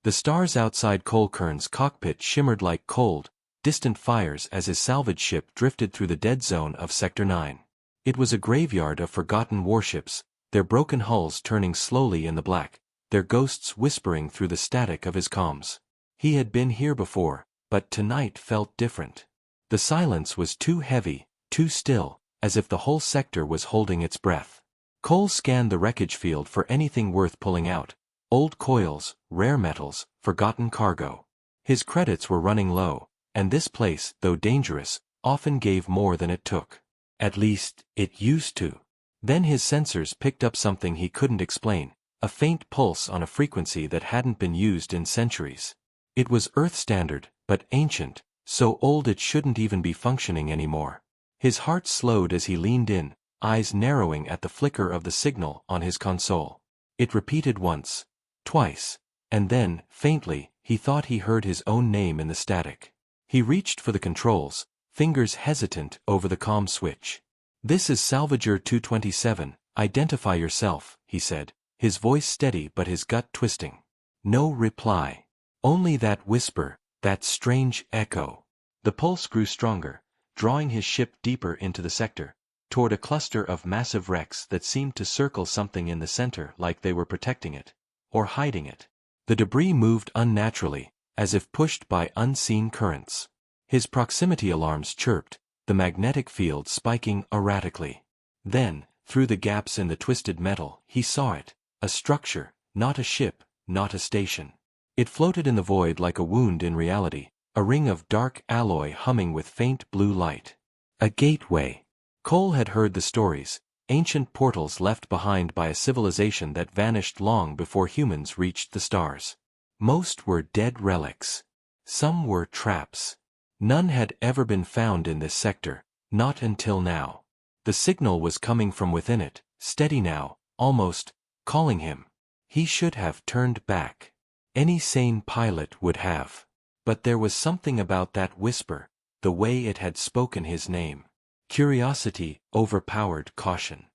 The stars outside Colquhoun's cockpit shimmered like cold, distant fires as his salvage ship drifted through the dead zone of Sector 9. It was a graveyard of forgotten warships, their broken hulls turning slowly in the black, their ghosts whispering through the static of his comms. He had been here before, but tonight felt different. The silence was too heavy, too still, as if the whole sector was holding its breath. Cole scanned the wreckage field for anything worth pulling out: old coils, rare metals, forgotten cargo. His credits were running low, and this place, though dangerous, often gave more than it took. At least, it used to. Then his sensors picked up something he couldn't explain, a faint pulse on a frequency that hadn't been used in centuries. It was Earth standard, but ancient, so old it shouldn't even be functioning anymore. His heart slowed as he leaned in, eyes narrowing at the flicker of the signal on his console. It repeated once, twice, and then, faintly, he thought he heard his own name in the static. He reached for the controls, fingers hesitant over the comm switch. "This is Salvager 227, identify yourself," he said, his voice steady but his gut twisting. No reply. Only that whisper, that strange echo. The pulse grew stronger, drawing his ship deeper into the sector, toward a cluster of massive wrecks that seemed to circle something in the center like they were protecting it, or hiding it. The debris moved unnaturally, as if pushed by unseen currents. His proximity alarms chirped, the magnetic field spiking erratically. Then, through the gaps in the twisted metal, he saw it, a structure, not a ship, not a station. It floated in the void like a wound in reality, a ring of dark alloy humming with faint blue light. A gateway. Cole had heard the stories, ancient portals left behind by a civilization that vanished long before humans reached the stars. Most were dead relics. Some were traps. None had ever been found in this sector, not until now. The signal was coming from within it, steady now, almost calling him. He should have turned back. Any sane pilot would have. But there was something about that whisper, the way it had spoken his name. Curiosity overpowered caution.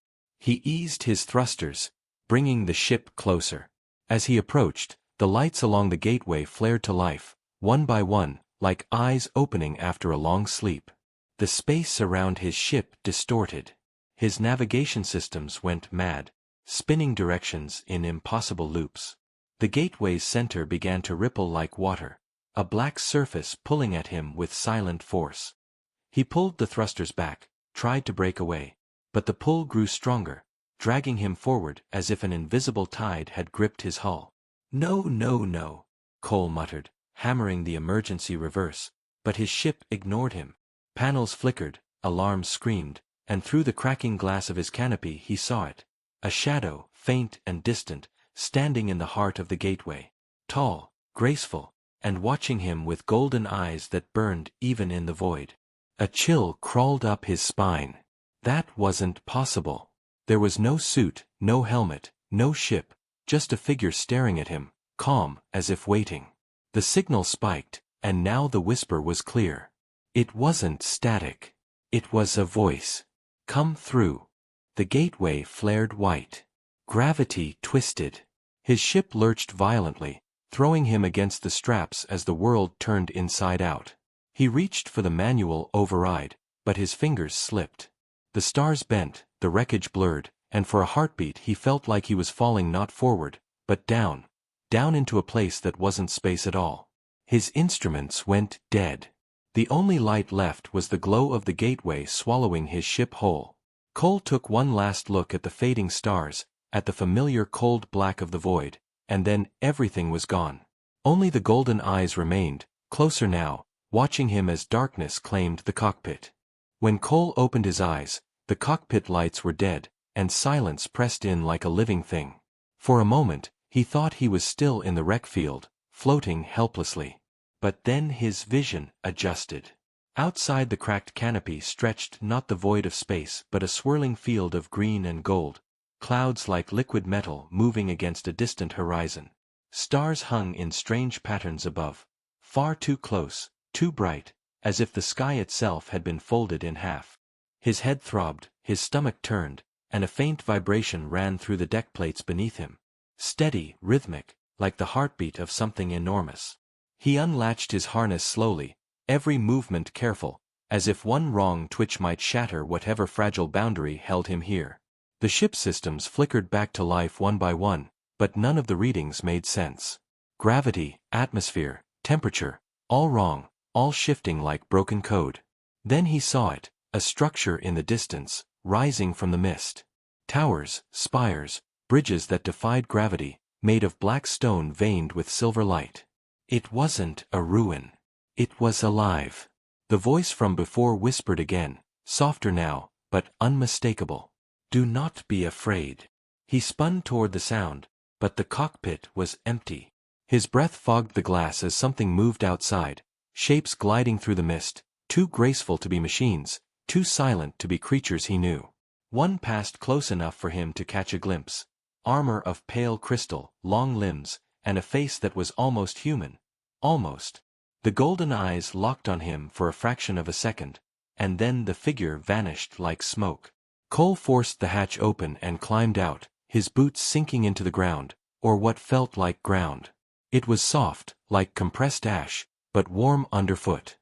He eased his thrusters, bringing the ship closer. As he approached, the lights along the gateway flared to life, one by one, like eyes opening after a long sleep. The space around his ship distorted. His navigation systems went mad, spinning directions in impossible loops. The gateway's center began to ripple like water, a black surface pulling at him with silent force. He pulled the thrusters back, tried to break away, but the pull grew stronger, dragging him forward as if an invisible tide had gripped his hull. "No, no, no," Cole muttered, hammering the emergency reverse, but his ship ignored him. Panels flickered, alarms screamed, and through the cracking glass of his canopy he saw it. A shadow, faint and distant, standing in the heart of the gateway. Tall, graceful, and watching him with golden eyes that burned even in the void. A chill crawled up his spine. That wasn't possible. There was no suit, no helmet, no ship, just a figure staring at him, calm, as if waiting. The signal spiked, and now the whisper was clear. It wasn't static. It was a voice. "Come through." The gateway flared white. Gravity twisted. His ship lurched violently, throwing him against the straps as the world turned inside out. He reached for the manual override, but his fingers slipped. The stars bent, the wreckage blurred, and for a heartbeat he felt like he was falling not forward, but down into a place that wasn't space at all. His instruments went dead. The only light left was the glow of the gateway swallowing his ship whole. Cole took one last look at the fading stars, at the familiar cold black of the void, and then everything was gone. Only the golden eyes remained, closer now, watching him as darkness claimed the cockpit. When Cole opened his eyes, the cockpit lights were dead, and silence pressed in like a living thing. For a moment, he thought he was still in the wreck field, floating helplessly. But then his vision adjusted. Outside the cracked canopy stretched not the void of space but a swirling field of green and gold, clouds like liquid metal moving against a distant horizon. Stars hung in strange patterns above, far too close, too bright, as if the sky itself had been folded in half. His head throbbed, his stomach turned, and a faint vibration ran through the deck plates beneath him. Steady, rhythmic, like the heartbeat of something enormous. He unlatched his harness slowly, every movement careful, as if one wrong twitch might shatter whatever fragile boundary held him here. The ship systems flickered back to life one by one, but none of the readings made sense. Gravity, atmosphere, temperature, all wrong, all shifting like broken code. Then he saw it, a structure in the distance, rising from the mist. Towers, spires, bridges that defied gravity, made of black stone veined with silver light. It wasn't a ruin. It was alive. The voice from before whispered again, softer now, but unmistakable. Do not be afraid. He spun toward the sound, but the cockpit was empty. His breath fogged the glass as something moved outside, shapes gliding through the mist, too graceful to be machines, too silent to be creatures he knew. One passed close enough for him to catch a glimpse. Armor of pale crystal, long limbs, and a face that was almost human. Almost. The golden eyes locked on him for a fraction of a second, and then the figure vanished like smoke. Cole forced the hatch open and climbed out, his boots sinking into the ground, or what felt like ground. It was soft, like compressed ash, but warm underfoot.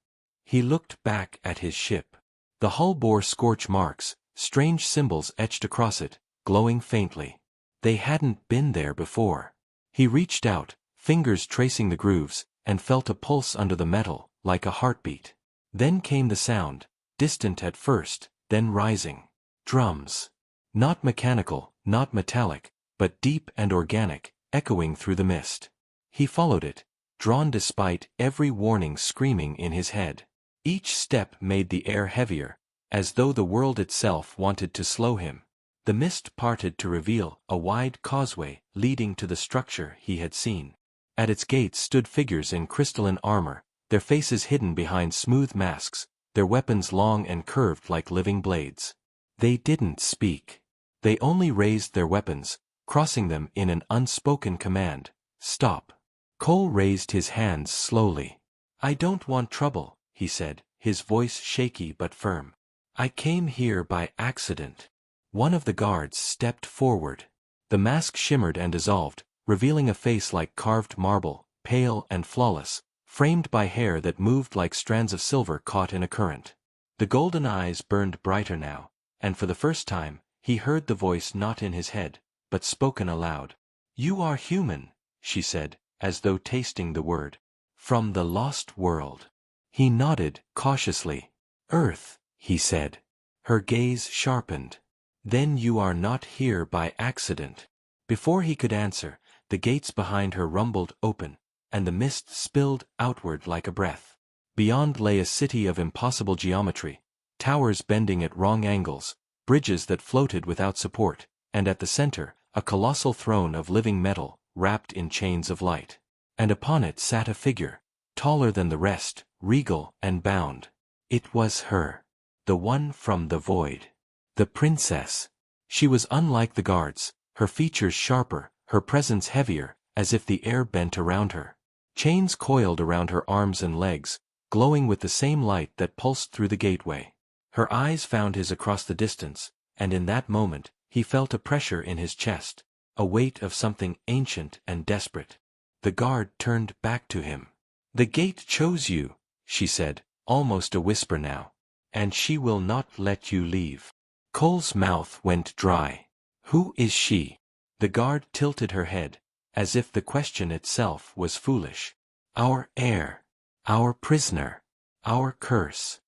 He looked back at his ship. The hull bore scorch marks, strange symbols etched across it, glowing faintly. They hadn't been there before. He reached out, fingers tracing the grooves, and felt a pulse under the metal, like a heartbeat. Then came the sound, distant at first, then rising. Drums. Not mechanical, not metallic, but deep and organic, echoing through the mist. He followed it, drawn despite every warning screaming in his head. Each step made the air heavier, as though the world itself wanted to slow him. The mist parted to reveal a wide causeway leading to the structure he had seen. At its gates stood figures in crystalline armor, their faces hidden behind smooth masks, their weapons long and curved like living blades. They didn't speak. They only raised their weapons, crossing them in an unspoken command. Stop. Cole raised his hands slowly. I don't want trouble, he said, his voice shaky but firm. I came here by accident. One of the guards stepped forward. The mask shimmered and dissolved, revealing a face like carved marble, pale and flawless, framed by hair that moved like strands of silver caught in a current. The golden eyes burned brighter now, and for the first time, he heard the voice not in his head, but spoken aloud. You are human, she said, as though tasting the word. From the lost world. He nodded, cautiously. Earth, he said. Her gaze sharpened. Then you are not here by accident. Before he could answer, the gates behind her rumbled open, and the mist spilled outward like a breath. Beyond lay a city of impossible geometry, towers bending at wrong angles, bridges that floated without support, and at the center, a colossal throne of living metal, wrapped in chains of light. And upon it sat a figure, taller than the rest, regal and bound. It was her. The one from the void. The princess. She was unlike the guards, her features sharper, her presence heavier, as if the air bent around her. Chains coiled around her arms and legs, glowing with the same light that pulsed through the gateway. Her eyes found his across the distance, and in that moment, he felt a pressure in his chest, a weight of something ancient and desperate. The guard turned back to him. The gate chose you, she said, almost a whisper now. And she will not let you leave. Cole's mouth went dry. Who is she? The guard tilted her head, as if the question itself was foolish. Our heir. Our prisoner. Our curse.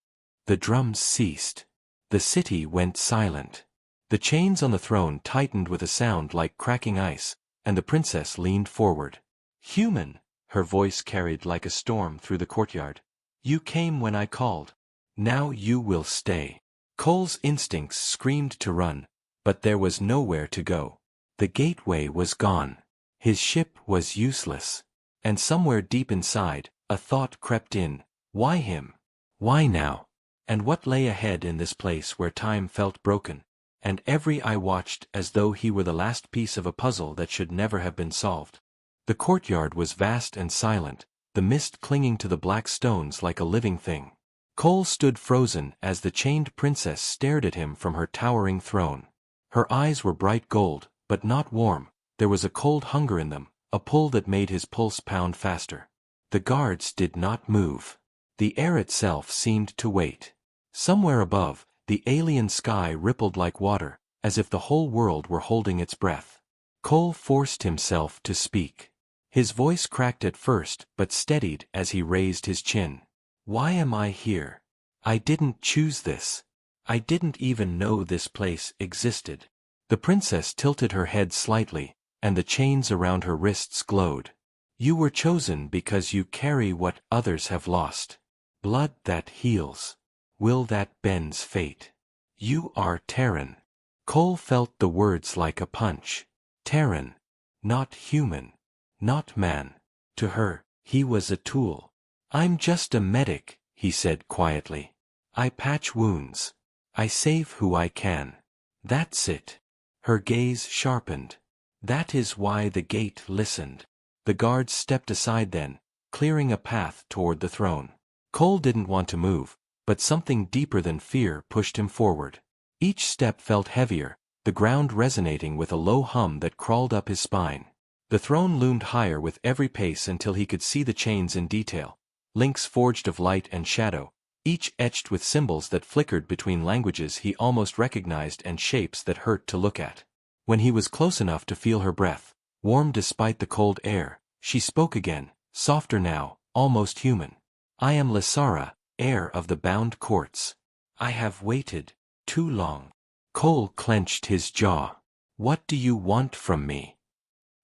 The drums ceased. The city went silent. The chains on the throne tightened with a sound like cracking ice, and the princess leaned forward. Human, her voice carried like a storm through the courtyard. You came when I called. Now you will stay. Cole's instincts screamed to run, but there was nowhere to go. The gateway was gone. His ship was useless. And somewhere deep inside, a thought crept in. Why him? Why now? And what lay ahead in this place where time felt broken, and every eye watched as though he were the last piece of a puzzle that should never have been solved? The courtyard was vast and silent, the mist clinging to the black stones like a living thing. Cole stood frozen as the chained princess stared at him from her towering throne. Her eyes were bright gold, but not warm. There was a cold hunger in them, a pull that made his pulse pound faster. The guards did not move. The air itself seemed to wait. Somewhere above, the alien sky rippled like water, as if the whole world were holding its breath. Cole forced himself to speak. His voice cracked at first but steadied as he raised his chin. "Why am I here? I didn't choose this. I didn't even know this place existed." The princess tilted her head slightly, and the chains around her wrists glowed. "You were chosen because you carry what others have lost. Blood that heals. Will that bends fate. You are Terran." Cole felt the words like a punch. Terran. Not human. Not man. To her, he was a tool. "I'm just a medic," he said quietly. "I patch wounds. I save who I can. That's it." Her gaze sharpened. "That is why the gate listened." The guards stepped aside then, clearing a path toward the throne. Cole didn't want to move, but something deeper than fear pushed him forward. Each step felt heavier, the ground resonating with a low hum that crawled up his spine. The throne loomed higher with every pace until he could see the chains in detail, links forged of light and shadow, each etched with symbols that flickered between languages he almost recognized and shapes that hurt to look at. When he was close enough to feel her breath, warm despite the cold air, she spoke again, softer now, almost human. "I am Lysara, heir of the bound courts. I have waited too long." Cole clenched his jaw. "What do you want from me?"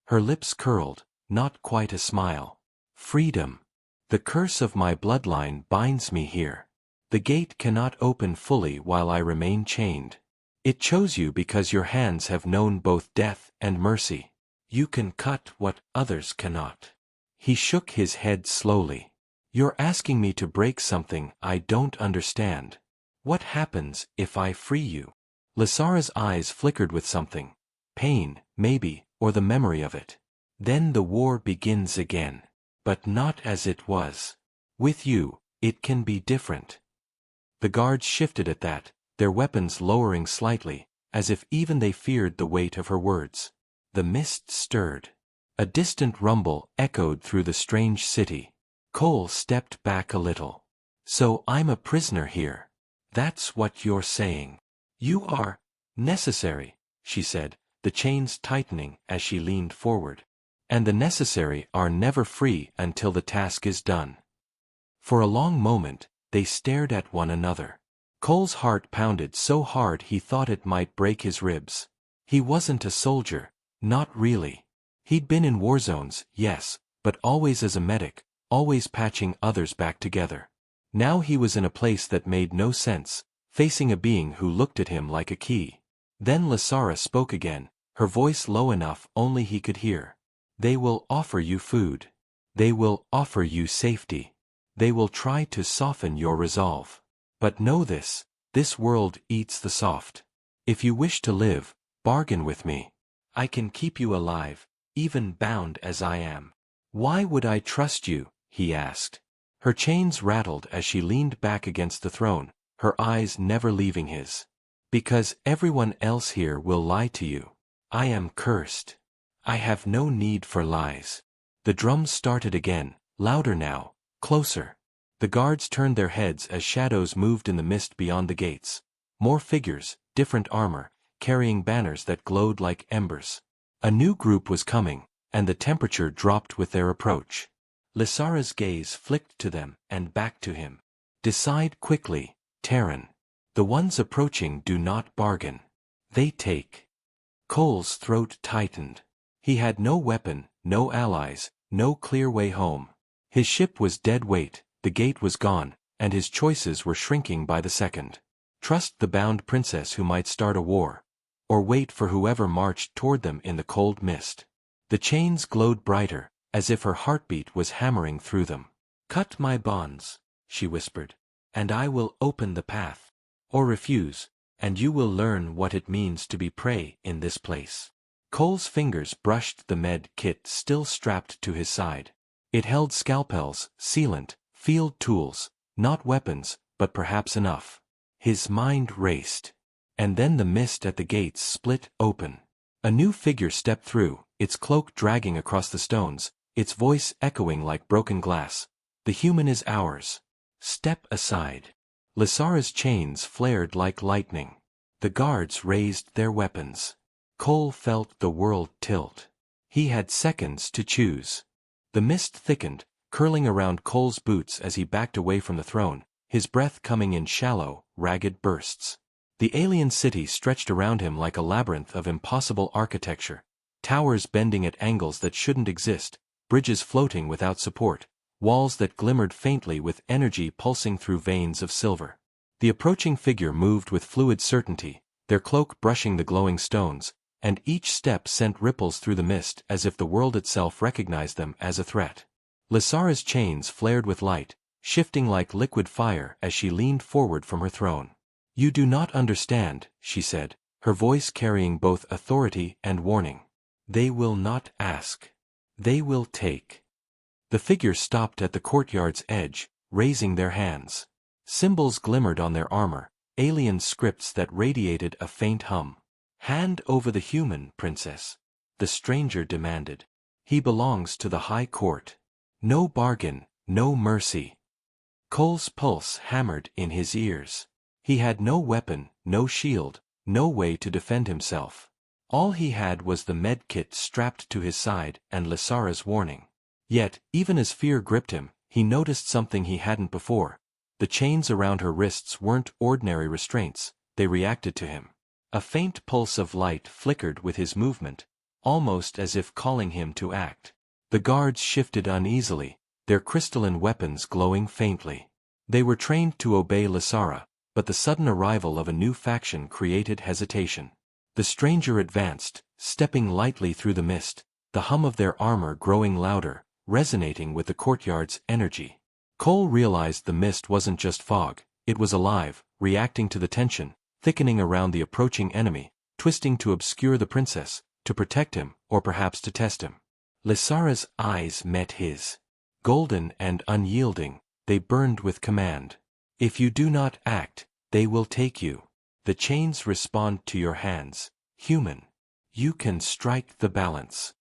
Her lips curled, not quite a smile. "Freedom. The curse of my bloodline binds me here. The gate cannot open fully while I remain chained. It chose you because your hands have known both death and mercy. You can cut what others cannot." He shook his head slowly. "You're asking me to break something I don't understand. What happens if I free you?" Lysara's eyes flickered with something. Pain, maybe, or the memory of it. "Then the war begins again. But not as it was. With you, it can be different." The guards shifted at that, their weapons lowering slightly, as if even they feared the weight of her words. The mist stirred. A distant rumble echoed through the strange city. Cole stepped back a little. "So I'm a prisoner here. That's what you're saying." "You are necessary," she said, the chains tightening as she leaned forward. "And the necessary are never free until the task is done." For a long moment, they stared at one another. Cole's heart pounded so hard he thought it might break his ribs. He wasn't a soldier, not really. He'd been in war zones, yes, but always as a medic, always patching others back together. Now he was in a place that made no sense, facing a being who looked at him like a key. Then Lysara spoke again, her voice low enough only he could hear. "They will offer you food. They will offer you safety. They will try to soften your resolve. But know this world eats the soft. If you wish to live, bargain with me. I can keep you alive, even bound as I am." "Why would I trust you?" he asked. Her chains rattled as she leaned back against the throne, her eyes never leaving his. "Because everyone else here will lie to you. I am cursed. I have no need for lies." The drums started again, louder now, closer. The guards turned their heads as shadows moved in the mist beyond the gates. More figures, different armor, carrying banners that glowed like embers. A new group was coming, and the temperature dropped with their approach. Lysara's gaze flicked to them and back to him. "Decide quickly, Terran. The ones approaching do not bargain. They take." Cole's throat tightened. He had no weapon, no allies, no clear way home. His ship was dead weight, the gate was gone, and his choices were shrinking by the second. Trust the bound princess who might start a war, or wait for whoever marched toward them in the cold mist. The chains glowed brighter, as if her heartbeat was hammering through them. "Cut my bonds," she whispered, "and I will open the path. Or refuse, and you will learn what it means to be prey in this place." Cole's fingers brushed the med kit still strapped to his side. It held scalpels, sealant, field tools, not weapons, but perhaps enough. His mind raced. And then the mist at the gates split open. A new figure stepped through, its cloak dragging across the stones, its voice echoing like broken glass. The human is ours. Step aside. Lysara's chains flared like lightning. The guards raised their weapons. Cole felt the world tilt. He had seconds to choose. The mist thickened, curling around Cole's boots as he backed away from the throne, his breath coming in shallow, ragged bursts. The alien city stretched around him like a labyrinth of impossible architecture, towers bending at angles that shouldn't exist, bridges floating without support, walls that glimmered faintly with energy pulsing through veins of silver. The approaching figure moved with fluid certainty, their cloak brushing the glowing stones, and each step sent ripples through the mist as if the world itself recognized them as a threat. Lysara's chains flared with light, shifting like liquid fire as she leaned forward from her throne. "You do not understand," she said, her voice carrying both authority and warning. "They will not ask. They will take." The figure stopped at the courtyard's edge, raising their hands. Symbols glimmered on their armor, alien scripts that radiated a faint hum. "Hand over the human, princess," the stranger demanded. "He belongs to the High Court. No bargain, no mercy." Cole's pulse hammered in his ears. He had no weapon, no shield, no way to defend himself. All he had was the medkit strapped to his side and Lysara's warning. Yet, even as fear gripped him, he noticed something he hadn't before. The chains around her wrists weren't ordinary restraints, they reacted to him. A faint pulse of light flickered with his movement, almost as if calling him to act. The guards shifted uneasily, their crystalline weapons glowing faintly. They were trained to obey Lysara, but the sudden arrival of a new faction created hesitation. The stranger advanced, stepping lightly through the mist, the hum of their armor growing louder, resonating with the courtyard's energy. Cole realized the mist wasn't just fog, it was alive, reacting to the tension, thickening around the approaching enemy, twisting to obscure the princess, to protect him, or perhaps to test him. Lysara's eyes met his. Golden and unyielding, they burned with command. "If you do not act, they will take you. The chains respond to your hands, human. You can strike the balance."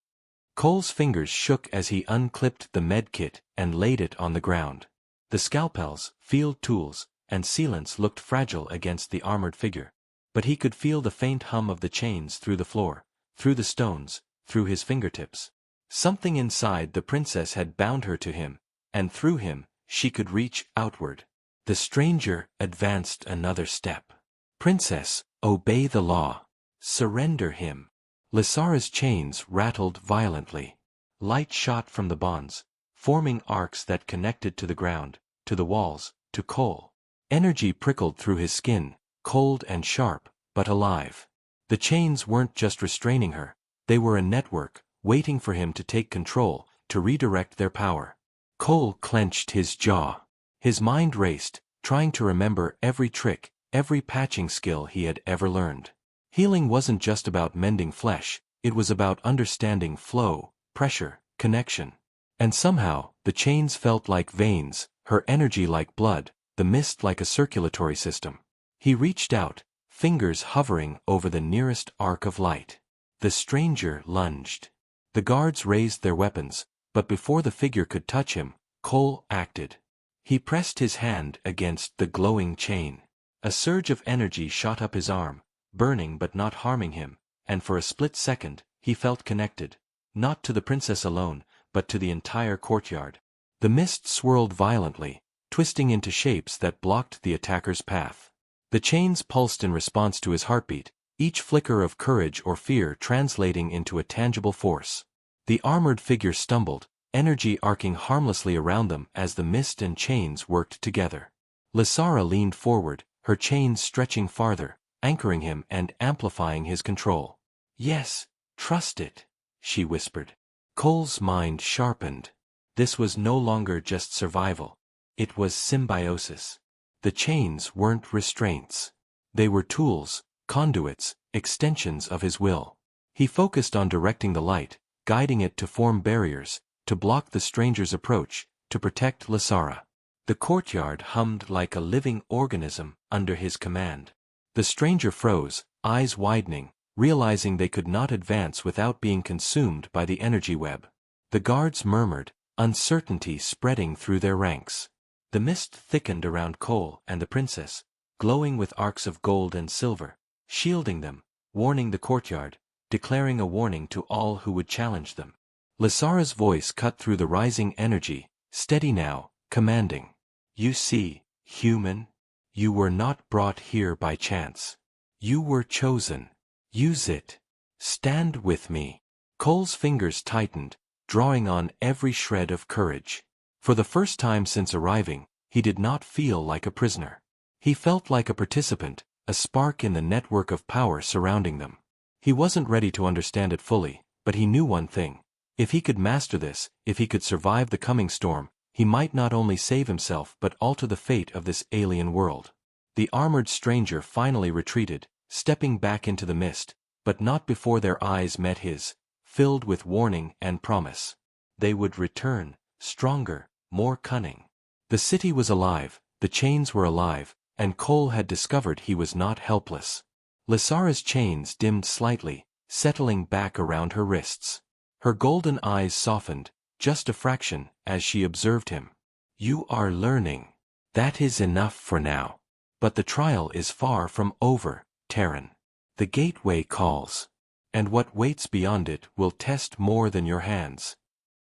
Cole's fingers shook as he unclipped the medkit and laid it on the ground. The scalpels, field tools, and sealants looked fragile against the armored figure, but he could feel the faint hum of the chains through the floor, through the stones, through his fingertips. Something inside the princess had bound her to him, and through him, she could reach outward. The stranger advanced another step. "Princess, obey the law. Surrender him." Lysara's chains rattled violently. Light shot from the bonds, forming arcs that connected to the ground, to the walls, to Cole. Energy prickled through his skin, cold and sharp, but alive. The chains weren't just restraining her, they were a network, waiting for him to take control, to redirect their power. Cole clenched his jaw. His mind raced, trying to remember every trick, every patching skill he had ever learned. Healing wasn't just about mending flesh, it was about understanding flow, pressure, connection. And somehow, the chains felt like veins, her energy like blood, the mist like a circulatory system. He reached out, fingers hovering over the nearest arc of light. The stranger lunged. The guards raised their weapons, but before the figure could touch him, Cole acted. He pressed his hand against the glowing chain. A surge of energy shot up his arm, burning but not harming him, and for a split second, he felt connected, not to the princess alone, but to the entire courtyard. The mist swirled violently, twisting into shapes that blocked the attacker's path. The chains pulsed in response to his heartbeat, each flicker of courage or fear translating into a tangible force. The armored figure stumbled, energy arcing harmlessly around them as the mist and chains worked together. Lysara leaned forward, her chains stretching farther, anchoring him and amplifying his control. "Yes, trust it," she whispered. Cole's mind sharpened. This was no longer just survival. It was symbiosis. The chains weren't restraints. They were tools, conduits, extensions of his will. He focused on directing the light, guiding it to form barriers, to block the stranger's approach, to protect Lysara. The courtyard hummed like a living organism under his command. The stranger froze, eyes widening, realizing they could not advance without being consumed by the energy web. The guards murmured, uncertainty spreading through their ranks. The mist thickened around Cole and the princess, glowing with arcs of gold and silver, shielding them, warning the courtyard, declaring a warning to all who would challenge them. Lysara's voice cut through the rising energy, steady now, commanding. You see, human? You were not brought here by chance. You were chosen. Use it. Stand with me. Cole's fingers tightened, drawing on every shred of courage. For the first time since arriving, he did not feel like a prisoner. He felt like a participant, a spark in the network of power surrounding them. He wasn't ready to understand it fully, but he knew one thing. If he could master this, if he could survive the coming storm, he might not only save himself but alter the fate of this alien world. The armored stranger finally retreated, stepping back into the mist, but not before their eyes met his, filled with warning and promise. They would return, stronger, more cunning. The city was alive, the chains were alive, and Cole had discovered he was not helpless. Lysara's chains dimmed slightly, settling back around her wrists. Her golden eyes softened, just a fraction, as she observed him. You are learning. That is enough for now. But the trial is far from over, Terran. The gateway calls. And what waits beyond it will test more than your hands.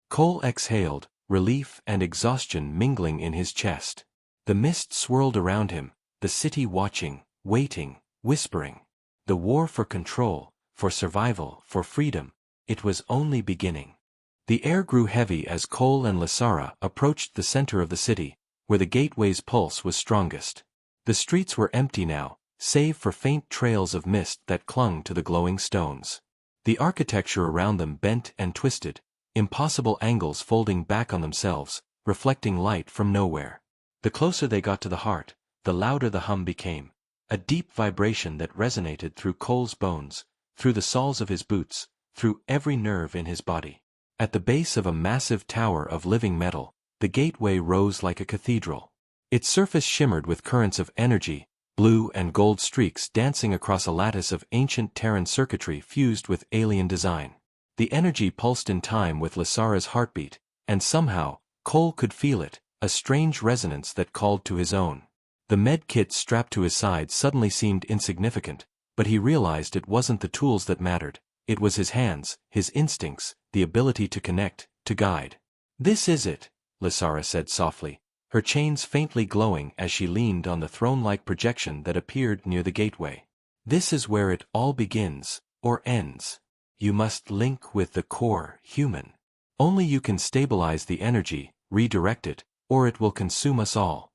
Cole exhaled, relief and exhaustion mingling in his chest. The mist swirled around him, the city watching, waiting, whispering. The war for control, for survival, for freedom, it was only beginning. The air grew heavy as Cole and Lysara approached the center of the city, where the gateway's pulse was strongest. The streets were empty now, save for faint trails of mist that clung to the glowing stones. The architecture around them bent and twisted, impossible angles folding back on themselves, reflecting light from nowhere. The closer they got to the heart, the louder the hum became, a deep vibration that resonated through Cole's bones, through the soles of his boots, through every nerve in his body. At the base of a massive tower of living metal, the gateway rose like a cathedral. Its surface shimmered with currents of energy, blue and gold streaks dancing across a lattice of ancient Terran circuitry fused with alien design. The energy pulsed in time with Lysara's heartbeat, and somehow, Cole could feel it, a strange resonance that called to his own. The med kit strapped to his side suddenly seemed insignificant, but he realized it wasn't the tools that mattered, it was his hands, his instincts, the ability to connect, to guide. This is it, Lysara said softly, her chains faintly glowing as she leaned on the throne-like projection that appeared near the gateway. This is where it all begins, or ends. You must link with the core, human. Only you can stabilize the energy, redirect it, or it will consume us all.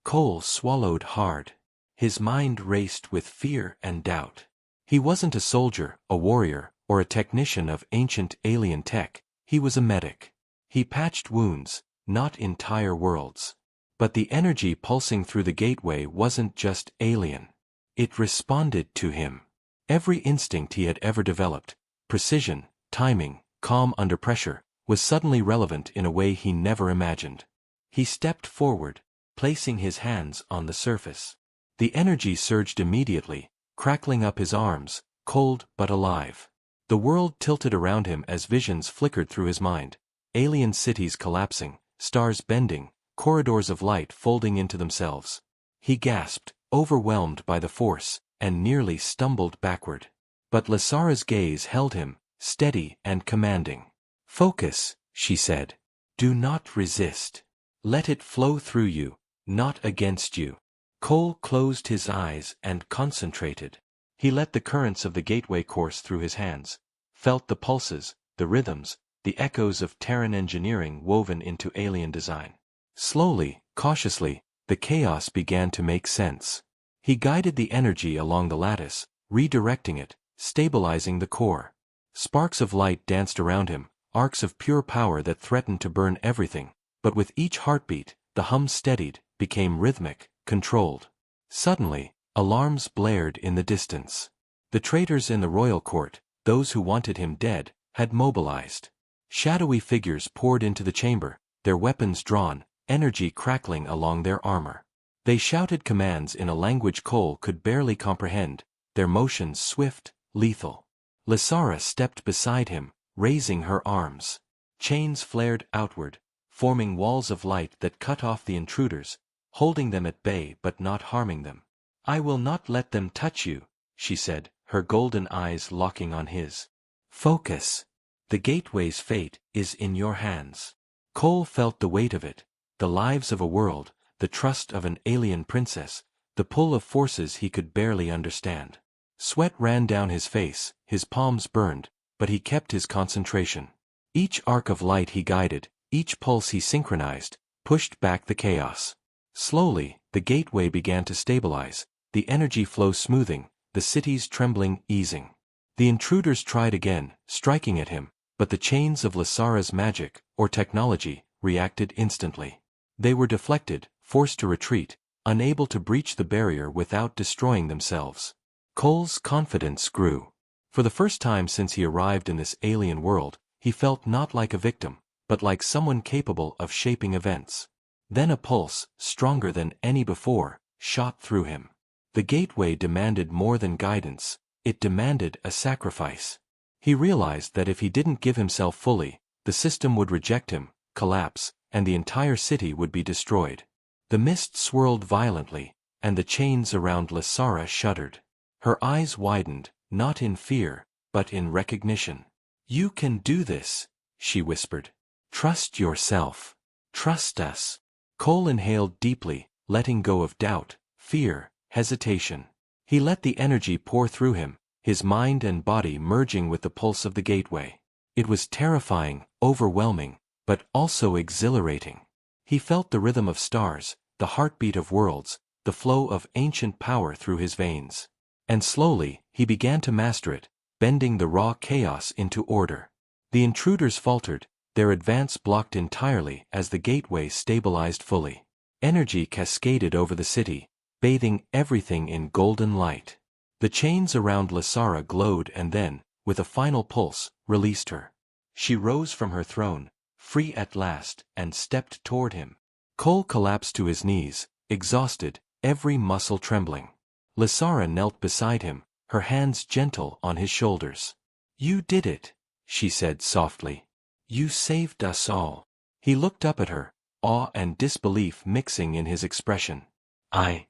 Cole swallowed hard. His mind raced with fear and doubt. He wasn't a soldier, a warrior, or a technician of ancient alien tech, he was a medic. He patched wounds, not entire worlds. But the energy pulsing through the gateway wasn't just alien. It responded to him. Every instinct he had ever developed, precision, timing, calm under pressure, was suddenly relevant in a way he never imagined. He stepped forward, placing his hands on the surface. The energy surged immediately, crackling up his arms, cold but alive. The world tilted around him as visions flickered through his mind, alien cities collapsing, stars bending, corridors of light folding into themselves. He gasped, overwhelmed by the force, and nearly stumbled backward. But Lysara's gaze held him, steady and commanding. Focus, she said. Do not resist. Let it flow through you, not against you. Cole closed his eyes and concentrated. He let the currents of the gateway course through his hands, felt the pulses, the rhythms, the echoes of Terran engineering woven into alien design. Slowly, cautiously, the chaos began to make sense. He guided the energy along the lattice, redirecting it, stabilizing the core. Sparks of light danced around him, arcs of pure power that threatened to burn everything, but with each heartbeat, the hum steadied, became rhythmic, controlled. Suddenly, alarms blared in the distance. The traitors in the royal court, those who wanted him dead, had mobilized. Shadowy figures poured into the chamber, their weapons drawn, energy crackling along their armor. They shouted commands in a language Cole could barely comprehend, their motions swift, lethal. Lysara stepped beside him, raising her arms. Chains flared outward, forming walls of light that cut off the intruders, holding them at bay but not harming them. "I will not let them touch you," she said, her golden eyes locking on his. "Focus. The gateway's fate is in your hands." Cole felt the weight of it, the lives of a world, the trust of an alien princess, the pull of forces he could barely understand. Sweat ran down his face, his palms burned, but he kept his concentration. Each arc of light he guided, each pulse he synchronized, pushed back the chaos. Slowly, the gateway began to stabilize, the energy flow smoothing, the city's trembling easing. The intruders tried again, striking at him, but the chains of Lysara's magic, or technology, reacted instantly. They were deflected, forced to retreat, unable to breach the barrier without destroying themselves. Cole's confidence grew. For the first time since he arrived in this alien world, he felt not like a victim, but like someone capable of shaping events. Then a pulse, stronger than any before, shot through him. The gateway demanded more than guidance, it demanded a sacrifice. He realized that if he didn't give himself fully, the system would reject him, collapse, and the entire city would be destroyed. The mist swirled violently, and the chains around Lysara shuddered. Her eyes widened, not in fear, but in recognition. "You can do this," she whispered. "Trust yourself. Trust us." Cole inhaled deeply, letting go of doubt, fear, hesitation. He let the energy pour through him, his mind and body merging with the pulse of the gateway. It was terrifying, overwhelming, but also exhilarating. He felt the rhythm of stars, the heartbeat of worlds, the flow of ancient power through his veins. And slowly, he began to master it, bending the raw chaos into order. The intruders faltered, their advance blocked entirely as the gateway stabilized fully. Energy cascaded over the city, bathing everything in golden light. The chains around Lysara glowed and then, with a final pulse, released her. She rose from her throne, free at last, and stepped toward him. Cole collapsed to his knees, exhausted, every muscle trembling. Lysara knelt beside him, her hands gentle on his shoulders. "You did it," she said softly. "You saved us all." He looked up at her, awe and disbelief mixing in his expression. I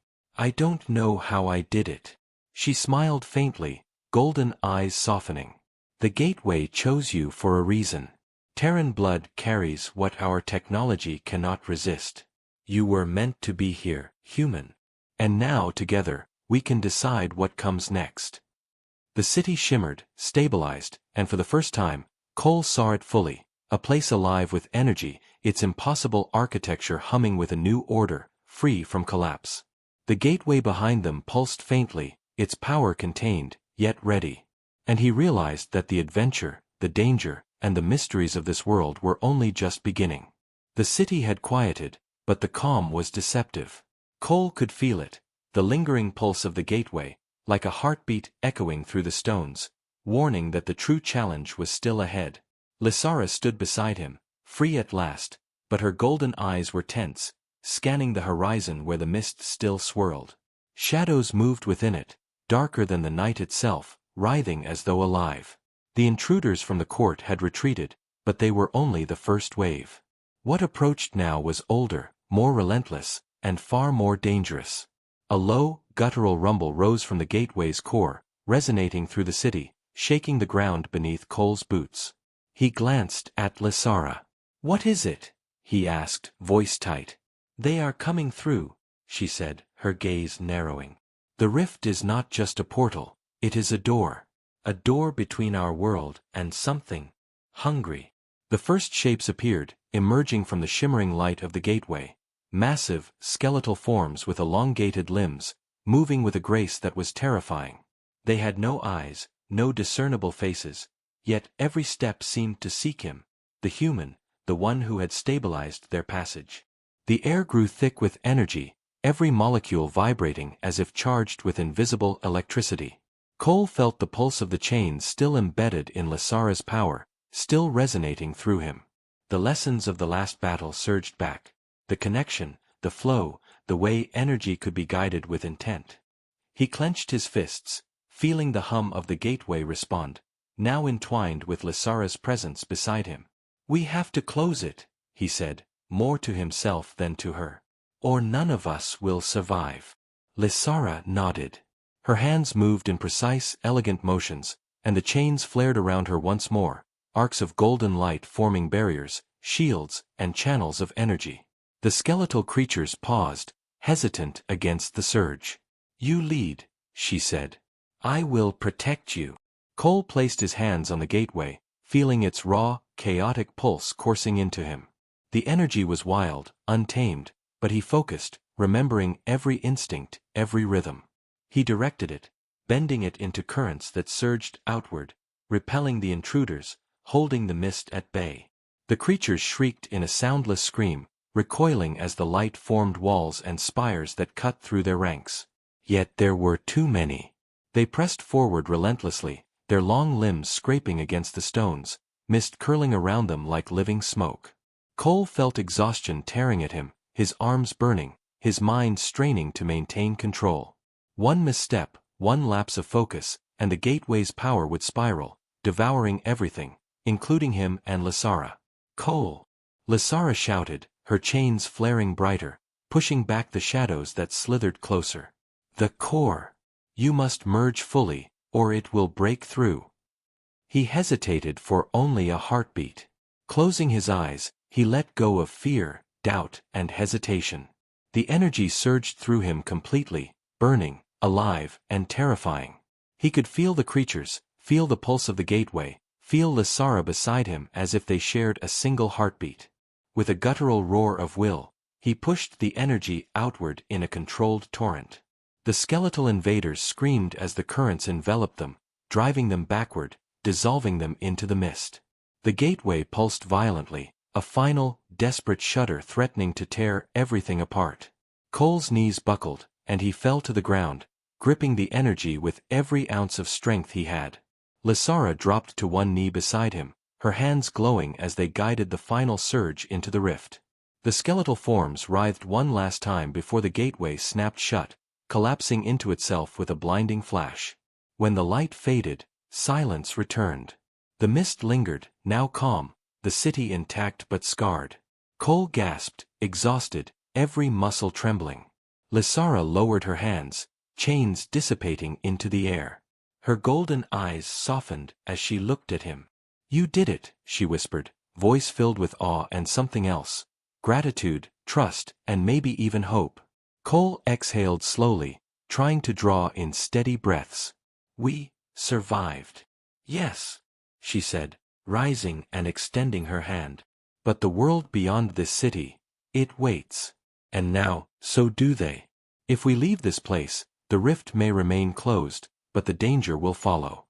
don't know how I did it." She smiled faintly, golden eyes softening. "The gateway chose you for a reason. Terran blood carries what our technology cannot resist. You were meant to be here, human. And now, together, we can decide what comes next." The city shimmered, stabilized, and for the first time, Cole saw it fully, a place alive with energy, its impossible architecture humming with a new order, free from collapse. The gateway behind them pulsed faintly, its power contained, yet ready. And he realized that the adventure, the danger, and the mysteries of this world were only just beginning. The city had quieted, but the calm was deceptive. Cole could feel it, the lingering pulse of the gateway, like a heartbeat echoing through the stones, warning that the true challenge was still ahead. Lysara stood beside him, free at last, but her golden eyes were tense, scanning the horizon where the mist still swirled. Shadows moved within it, darker than the night itself, writhing as though alive. The intruders from the court had retreated, but they were only the first wave. What approached now was older, more relentless, and far more dangerous. A low, guttural rumble rose from the gateway's core, resonating through the city, shaking the ground beneath Cole's boots. He glanced at Lysara. "What is it?" he asked, voice tight. "They are coming through," she said, her gaze narrowing. "The rift is not just a portal, it is a door between our world and something hungry." The first shapes appeared, emerging from the shimmering light of the gateway. Massive, skeletal forms with elongated limbs, moving with a grace that was terrifying. They had no eyes, no discernible faces, yet every step seemed to seek him, the human, the one who had stabilized their passage. The air grew thick with energy, every molecule vibrating as if charged with invisible electricity. Cole felt the pulse of the chains still embedded in Lysara's power, still resonating through him. The lessons of the last battle surged back. The connection, the flow, the way energy could be guided with intent. He clenched his fists, feeling the hum of the gateway respond, now entwined with Lysara's presence beside him. "We have to close it," he said, more to himself than to her. "Or none of us will survive." Lysara nodded. Her hands moved in precise, elegant motions, and the chains flared around her once more, arcs of golden light forming barriers, shields, and channels of energy. The skeletal creatures paused, hesitant against the surge. "You lead," she said. "I will protect you." Cole placed his hands on the gateway, feeling its raw, chaotic pulse coursing into him. The energy was wild, untamed, but he focused, remembering every instinct, every rhythm. He directed it, bending it into currents that surged outward, repelling the intruders, holding the mist at bay. The creatures shrieked in a soundless scream, recoiling as the light formed walls and spires that cut through their ranks. Yet there were too many. They pressed forward relentlessly, their long limbs scraping against the stones, mist curling around them like living smoke. Cole felt exhaustion tearing at him, his arms burning, his mind straining to maintain control. One misstep, one lapse of focus, and the gateway's power would spiral, devouring everything, including him and Lysara. "Cole!" Lysara shouted, her chains flaring brighter, pushing back the shadows that slithered closer. "The core! You must merge fully, or it will break through." He hesitated for only a heartbeat. Closing his eyes, he let go of fear, doubt, and hesitation. The energy surged through him completely, burning, alive, and terrifying. He could feel the creatures, feel the pulse of the gateway, feel Lysara beside him as if they shared a single heartbeat. With a guttural roar of will, he pushed the energy outward in a controlled torrent. The skeletal invaders screamed as the currents enveloped them, driving them backward, dissolving them into the mist. The gateway pulsed violently, a final, desperate shudder threatening to tear everything apart. Cole's knees buckled, and he fell to the ground, gripping the energy with every ounce of strength he had. Lysara dropped to one knee beside him, her hands glowing as they guided the final surge into the rift. The skeletal forms writhed one last time before the gateway snapped shut, collapsing into itself with a blinding flash. When the light faded, silence returned. The mist lingered, now calm, the city intact but scarred. Cole gasped, exhausted, every muscle trembling. Lysara lowered her hands, chains dissipating into the air. Her golden eyes softened as she looked at him. "You did it," she whispered, voice filled with awe and something else. Gratitude, trust, and maybe even hope. Cole exhaled slowly, trying to draw in steady breaths. "We survived." "Yes," she said, rising and extending her hand. "But the world beyond this city, it waits. And now, so do they. If we leave this place, the rift may remain closed, but the danger will follow."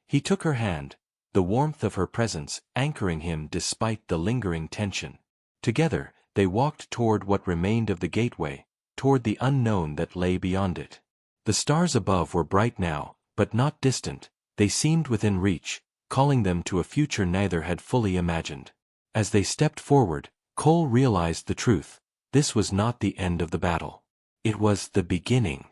He took her hand, the warmth of her presence anchoring him despite the lingering tension. Together, they walked toward what remained of the gateway, toward the unknown that lay beyond it. The stars above were bright now, but not distant, they seemed within reach, calling them to a future neither had fully imagined. As they stepped forward, Cole realized the truth. This was not the end of the battle. It was the beginning.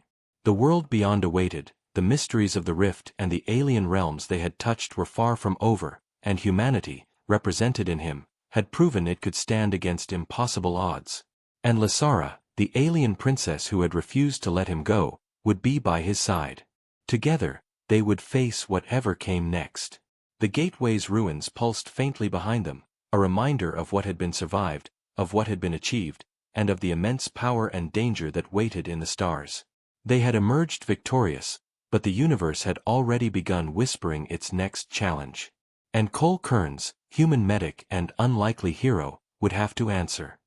The world beyond awaited, the mysteries of the rift and the alien realms they had touched were far from over, and humanity, represented in him, had proven it could stand against impossible odds. And Lysara, the alien princess who had refused to let him go, would be by his side. Together, they would face whatever came next. The gateway's ruins pulsed faintly behind them, a reminder of what had been survived, of what had been achieved, and of the immense power and danger that waited in the stars. They had emerged victorious, but the universe had already begun whispering its next challenge. And Cole Kearns, human medic and unlikely hero, would have to answer.